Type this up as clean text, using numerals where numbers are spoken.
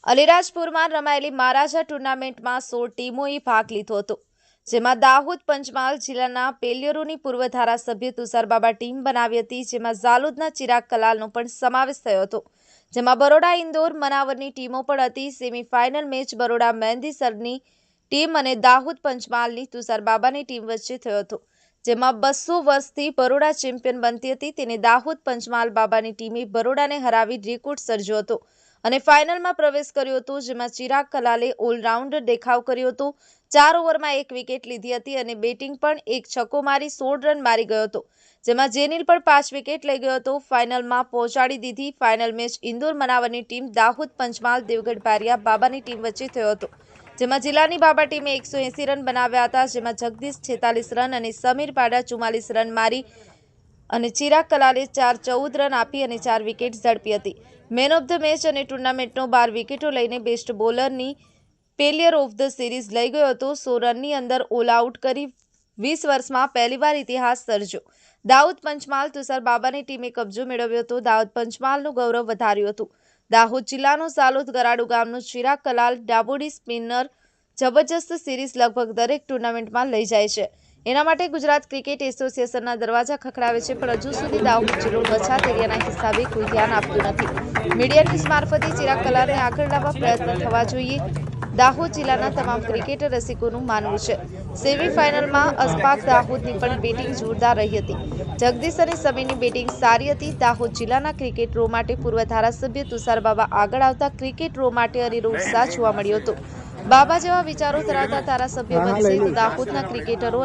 અલીરાજપુરમાં રમાયેલી મહારાજા ટુર્નામેન્ટમાં 16 ટીમોએ ભાગ લીધો હતો, જેમાં દાહોદ પંચમહાલ જિલ્લાના પેલિયરોની પૂર્વ ધારાસભ્ય તુષારબાબા ટીમ બનાવી હતી, જેમાં ઝાલોદના ચિરાગ કલાલનો પણ સમાવેશ થયો હતો, જેમાં બરોડા ઇન્દોર મનાવરની ટીમો પણ હતી। સેમીફાઇનલ મેચ બરોડા મહેંદીસરની ટીમ અને દાહોદ પંચમહાલની તુષારબાબાની ટીમ વચ્ચે થયો હતો, જેમાં 200 વર્ષથી બરોડા ચેમ્પિયન બનતી હતી તેને દાહોદ પંચમહાલ બાબાની ટીમે બરોડાને હરાવી રેકોર્ડ સર્જ્યો હતો અને ફાઇનલમાં પ્રવેશ કર્યો હતો, જેમાં ચિરાગ કલાલે ઓલરાઉન્ડર દેખાવ કર્યો હતો। 4 ઓવરમાં 1 વિકેટ લીધી હતી અને બેટિંગ પણ એક છક્કો મારી 16 રન મારી ગયો હતો, જેમાં જેનિલ પણ 5 વિકેટ લઈ ગયો હતો। ફાઇનલમાં પહોંચાડી દીધી। ફાઇનલ મેચ ઇન્દોર મનાવરની ટીમ દાહોદ પંચમહાલ દેવગઢ બારિયા બાબાની ટીમ વચ્ચે થયો હતો, જેમાં જિલ્લાની બાબા ટીમે 180 રન બનાવ્યા હતા, જેમાં જગદીશ 46 રન અને સમીર પાડા 44 રન મારી અને ચિરાગ કલાલે 14 રન આપી અને 4 વિકેટ ઝડપી હતી। મેન ઓફ ધ મેચ અને ટુર્નામેન્ટનો 12 વિકેટો લઈને બેસ્ટ બોલરની પ્લેયર ઓફ ધ સિરીઝ લઈ ગયો હતો। 100 રનની અંદર ઓલ આઉટ કરી 20 વર્ષમાં પહેલીવાર ઇતિહાસ સર્જ્યો। દાહોદ પંચમહાલ તુષારબાબાની ટીમે કબજો મેળવ્યો હતો। દાહોદ પંચમહાલનું ગૌરવ વધાર્યું હતું। દાહોદ જિલ્લાનો ઝાલોદ ગરાડુ ગામનો ચિરાગ કલાલ ડાબોડી સ્પિનર જબરજસ્ત સિરીઝ લગભગ દરેક ટુર્નામેન્ટમાં લઈ જાય છે। એના માટે ગુજરાત ક્રિકેટ એસોસિએશનના દરવાજા ખખડાવે છે, પણ હજુ સુધી દાહોદ જિલ્લો પછાત એરિયાના હિસાબે કોઈ ધ્યાન આપતું નથી। મીડિયા ન્યૂઝ મારફતે ચિરાગ કલાલને આગળ લાવવા પ્રયત્ન થવા જોઈએ, દાહોદ જિલ્લાના તમામ ક્રિકેટર રસિકોનું માનવું છે। સેમીફાઇનલમાં અસ્પાક દાહોદની પણ બેટિંગ જોરદાર રહી હતી। જગદીશ અને સમીરની બેટિંગ સારી હતી। દાહોદ જિલ્લાના ક્રિકેટ રો માટે પૂર્વ ધારાસભ્ય તુષારબાબા આગળ આવતા ક્રિકેટ રો માટે અનેરો ઉત્સાહ જોવા મળ્યો હતો। બાબા જેવા વિચારો ધરાવતા ધારાસભ્ય બનશે તો દાહોદના ક્રિકેટરો